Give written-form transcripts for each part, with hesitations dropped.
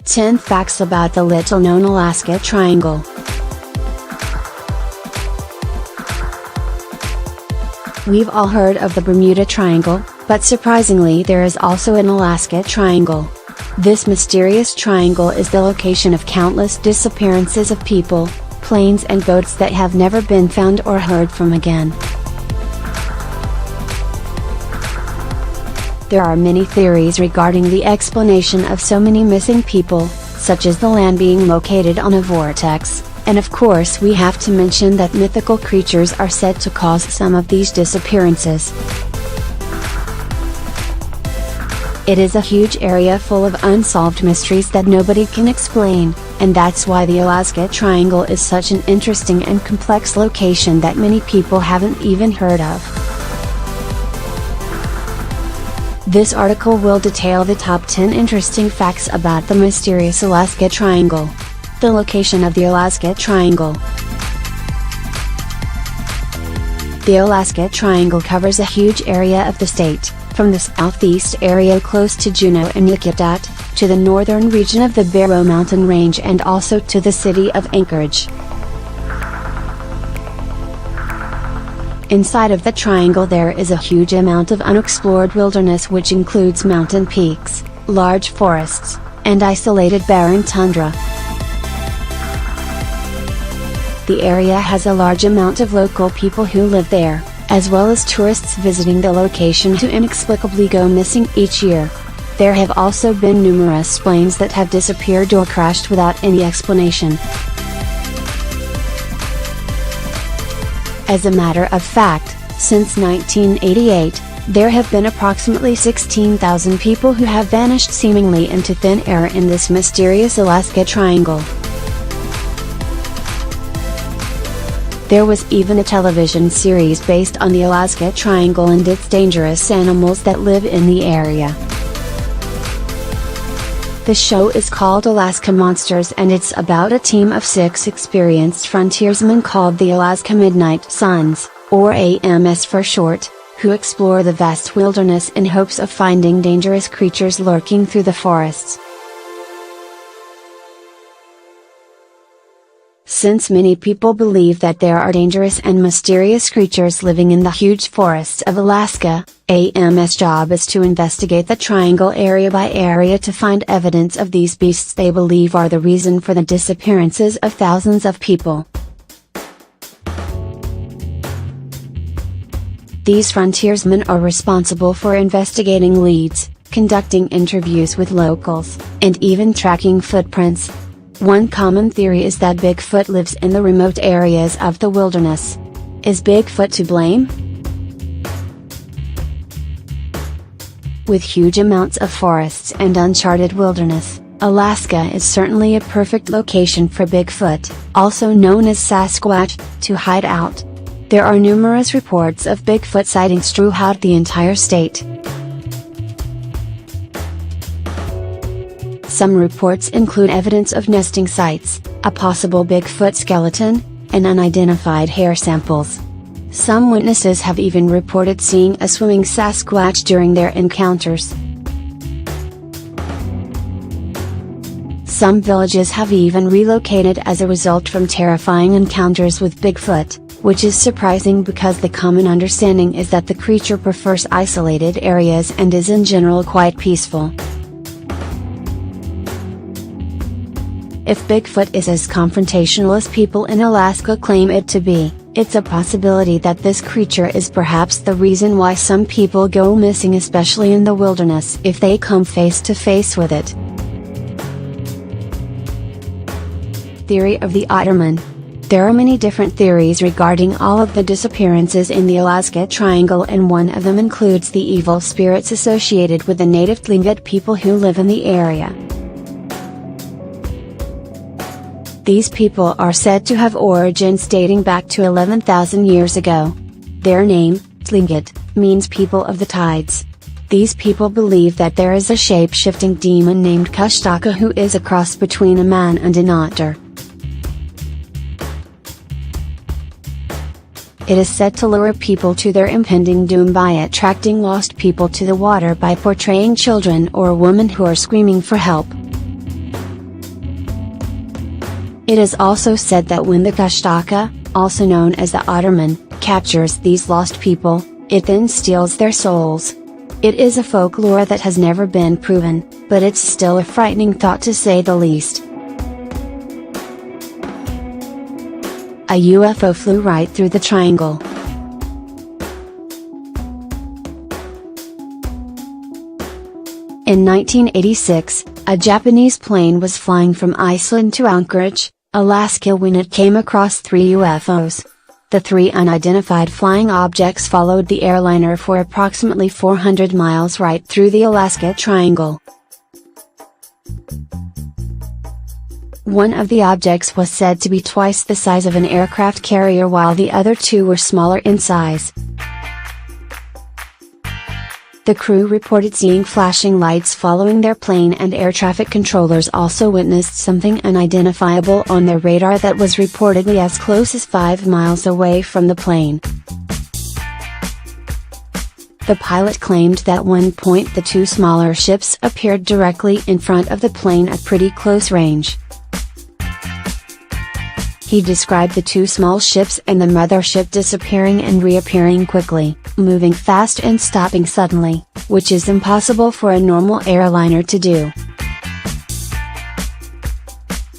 10 Facts about the little-known Alaska Triangle. We've all heard of the Bermuda Triangle, but surprisingly there is also an Alaska Triangle. This mysterious triangle is the location of countless disappearances of people, planes and boats that have never been found or heard from again. There are many theories regarding the explanation of so many missing people, such as the land being located on a vortex, and of course we have to mention that mythical creatures are said to cause some of these disappearances. It is a huge area full of unsolved mysteries that nobody can explain, and that's why the Alaska Triangle is such an interesting and complex location that many people haven't even heard of. This article will detail the top 10 interesting facts about the mysterious Alaska Triangle. The location of the Alaska Triangle. The Alaska Triangle covers a huge area of the state, from the southeast area close to Juneau and Yakutat, to the northern region of the Barrow Mountain Range and also to the city of Anchorage. Inside of the triangle there is a huge amount of unexplored wilderness which includes mountain peaks, large forests, and isolated barren tundra. The area has a large amount of local people who live there, as well as tourists visiting the location who inexplicably go missing each year. There have also been numerous planes that have disappeared or crashed without any explanation. As a matter of fact, since 1988, there have been approximately 16,000 people who have vanished seemingly into thin air in this mysterious Alaska Triangle. There was even a television series based on the Alaska Triangle and its dangerous animals that live in the area. The show is called Alaska Monsters and it's about a team of 6 experienced frontiersmen called the Alaska Midnight Suns, or AMS for short, who explore the vast wilderness in hopes of finding dangerous creatures lurking through the forests. Since many people believe that there are dangerous and mysterious creatures living in the huge forests of Alaska, AMS' job is to investigate the triangle area by area to find evidence of these beasts they believe are the reason for the disappearances of thousands of people. These frontiersmen are responsible for investigating leads, conducting interviews with locals, and even tracking footprints. One common theory is that Bigfoot lives in the remote areas of the wilderness. Is Bigfoot to blame? With huge amounts of forests and uncharted wilderness, Alaska is certainly a perfect location for Bigfoot, also known as Sasquatch, to hide out. There are numerous reports of Bigfoot sightings throughout the entire state. Some reports include evidence of nesting sites, a possible Bigfoot skeleton, and unidentified hair samples. Some witnesses have even reported seeing a swimming Sasquatch during their encounters. Some villages have even relocated as a result from terrifying encounters with Bigfoot, which is surprising because the common understanding is that the creature prefers isolated areas and is in general quite peaceful. If Bigfoot is as confrontational as people in Alaska claim it to be, it's a possibility that this creature is perhaps the reason why some people go missing, especially in the wilderness, if they come face to face with it. Theory of the Otterman. There are many different theories regarding all of the disappearances in the Alaska Triangle, and one of them includes the evil spirits associated with the native Tlingit people who live in the area. These people are said to have origins dating back to 11,000 years ago. Their name, Tlingit, means people of the tides. These people believe that there is a shape-shifting demon named Kushtaka who is a cross between a man and an otter. It is said to lure people to their impending doom by attracting lost people to the water by portraying children or women who are screaming for help. It is also said that when the Kushtaka, also known as the Otterman, captures these lost people, it then steals their souls. It is a folklore that has never been proven, but it's still a frightening thought to say the least. A UFO flew right through the triangle. In 1986, a Japanese plane was flying from Iceland to Anchorage, Alaska when it came across 3 UFOs. The 3 unidentified flying objects followed the airliner for approximately 400 miles right through the Alaska Triangle. One of the objects was said to be twice the size of an aircraft carrier while the other 2 were smaller in size. The crew reported seeing flashing lights following their plane, and air traffic controllers also witnessed something unidentifiable on their radar that was reportedly as close as 5 miles away from the plane. The pilot claimed that at one point the 2 smaller ships appeared directly in front of the plane at pretty close range. He described the 2 small ships and the mothership disappearing and reappearing quickly, moving fast and stopping suddenly, which is impossible for a normal airliner to do.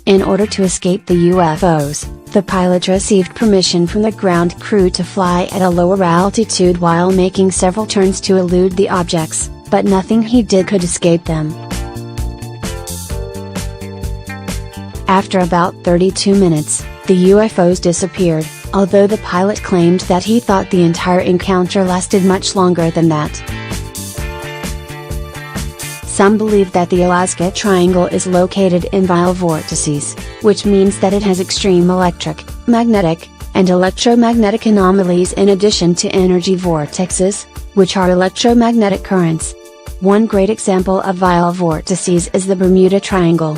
In order to escape the UFOs, the pilot received permission from the ground crew to fly at a lower altitude while making several turns to elude the objects, but nothing he did could escape them. After about 32 minutes, the UFOs disappeared, although the pilot claimed that he thought the entire encounter lasted much longer than that. Some believe that the Alaska Triangle is located in vile vortices, which means that it has extreme electric, magnetic, and electromagnetic anomalies in addition to energy vortexes, which are electromagnetic currents. One great example of vile vortices is the Bermuda Triangle.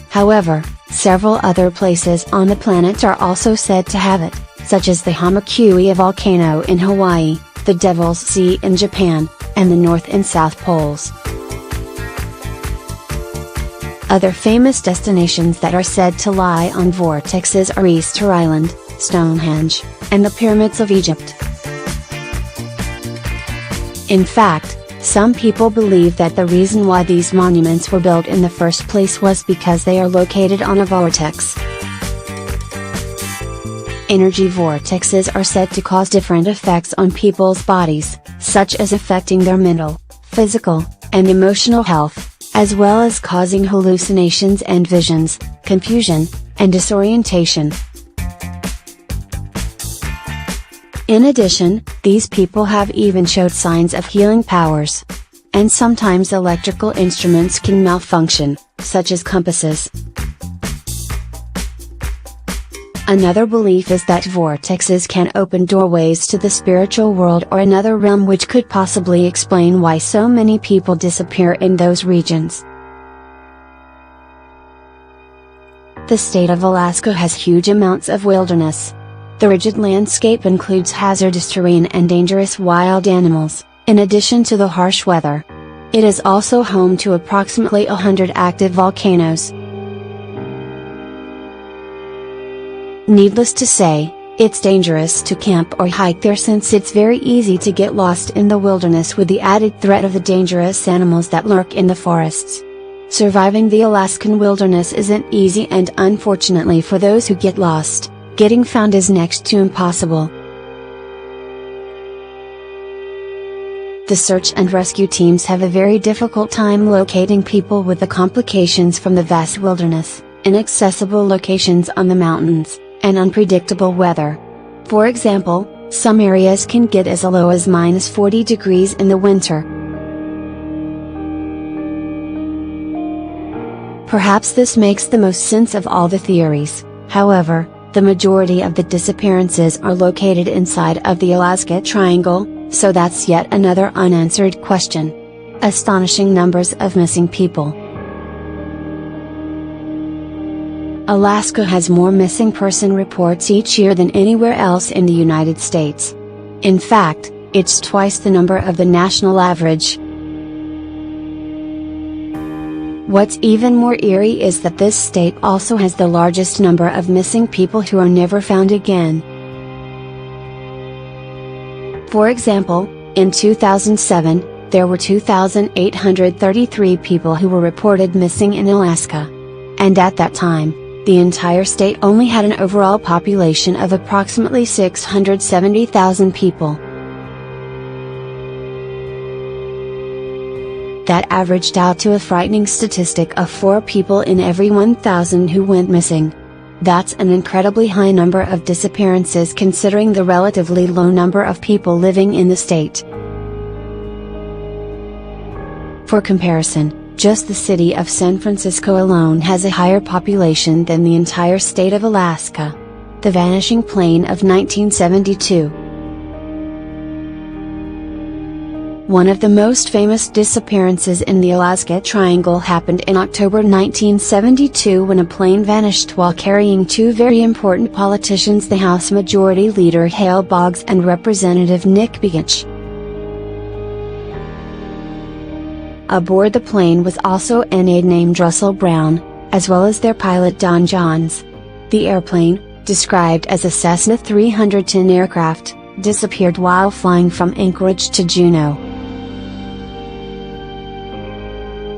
However, several other places on the planet are also said to have it, such as the Hamakua volcano in Hawaii, the Devil's Sea in Japan, and the North and South Poles. Other famous destinations that are said to lie on vortexes are Easter Island, Stonehenge, and the Pyramids of Egypt. In fact, some people believe that the reason why these monuments were built in the first place was because they are located on a vortex. Energy vortexes are said to cause different effects on people's bodies, such as affecting their mental, physical, and emotional health, as well as causing hallucinations and visions, confusion, and disorientation. In addition, these people have even showed signs of healing powers. And sometimes electrical instruments can malfunction, such as compasses. Another belief is that vortexes can open doorways to the spiritual world or another realm, which could possibly explain why so many people disappear in those regions. The state of Alaska has huge amounts of wilderness. The rigid landscape includes hazardous terrain and dangerous wild animals, in addition to the harsh weather. It is also home to approximately 100 active volcanoes. Needless to say, it's dangerous to camp or hike there since it's very easy to get lost in the wilderness with the added threat of the dangerous animals that lurk in the forests. Surviving the Alaskan wilderness isn't easy, and unfortunately for those who get lost, getting found is next to impossible. The search and rescue teams have a very difficult time locating people with the complications from the vast wilderness, inaccessible locations on the mountains, and unpredictable weather. For example, some areas can get as low as -40 degrees in the winter. Perhaps this makes the most sense of all the theories. However, the majority of the disappearances are located inside of the Alaska Triangle, so that's yet another unanswered question. Astonishing numbers of missing people. Alaska has more missing person reports each year than anywhere else in the United States. In fact, it's twice the number of the national average. What's even more eerie is that this state also has the largest number of missing people who are never found again. For example, in 2007, there were 2,833 people who were reported missing in Alaska. And at that time, the entire state only had an overall population of approximately 670,000 people. That averaged out to a frightening statistic of 4 people in every 1,000 who went missing. That's an incredibly high number of disappearances considering the relatively low number of people living in the state. For comparison, just the city of San Francisco alone has a higher population than the entire state of Alaska. The Vanishing Plane of 1972. One of the most famous disappearances in the Alaska Triangle happened in October 1972 when a plane vanished while carrying 2 very important politicians, the House Majority Leader Hale Boggs and Representative Nick Begich. Aboard the plane was also an aide named Russell Brown, as well as their pilot Don Johns. The airplane, described as a Cessna 310 aircraft, disappeared while flying from Anchorage to Juneau.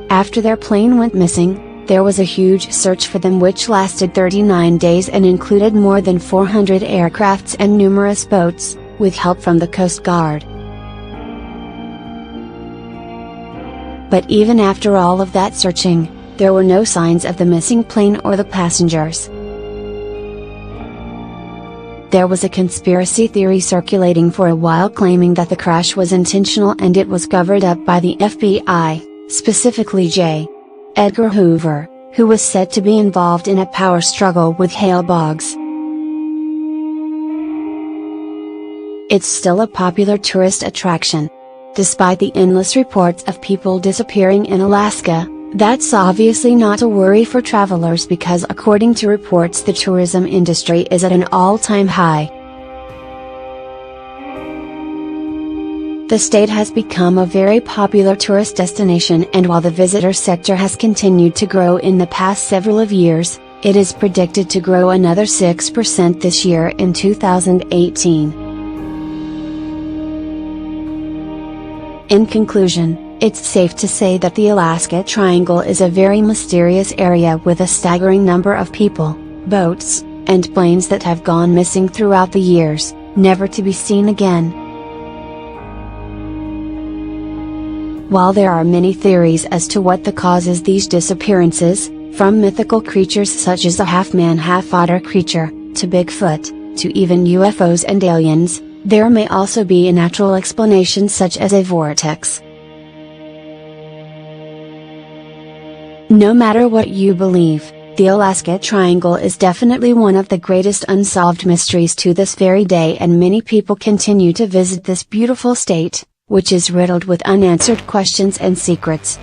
After their plane went missing, there was a huge search for them which lasted 39 days and included more than 400 aircrafts and numerous boats, with help from the Coast Guard. But even after all of that searching, there were no signs of the missing plane or the passengers. There was a conspiracy theory circulating for a while claiming that the crash was intentional and it was covered up by the FBI, specifically J. Edgar Hoover, who was said to be involved in a power struggle with Hale Boggs. It's still a popular tourist attraction. Despite the endless reports of people disappearing in Alaska, that's obviously not a worry for travelers because according to reports the tourism industry is at an all-time high. The state has become a very popular tourist destination, and while the visitor sector has continued to grow in the past several years, it is predicted to grow another 6% this year in 2018. In conclusion, it's safe to say that the Alaska Triangle is a very mysterious area with a staggering number of people, boats, and planes that have gone missing throughout the years, never to be seen again. While there are many theories as to what causes these disappearances, from mythical creatures such as the half-man half-otter creature, to Bigfoot, to even UFOs and aliens, there may also be a natural explanation such as a vortex. No matter what you believe, the Alaska Triangle is definitely one of the greatest unsolved mysteries to this very day, and many people continue to visit this beautiful state, which is riddled with unanswered questions and secrets.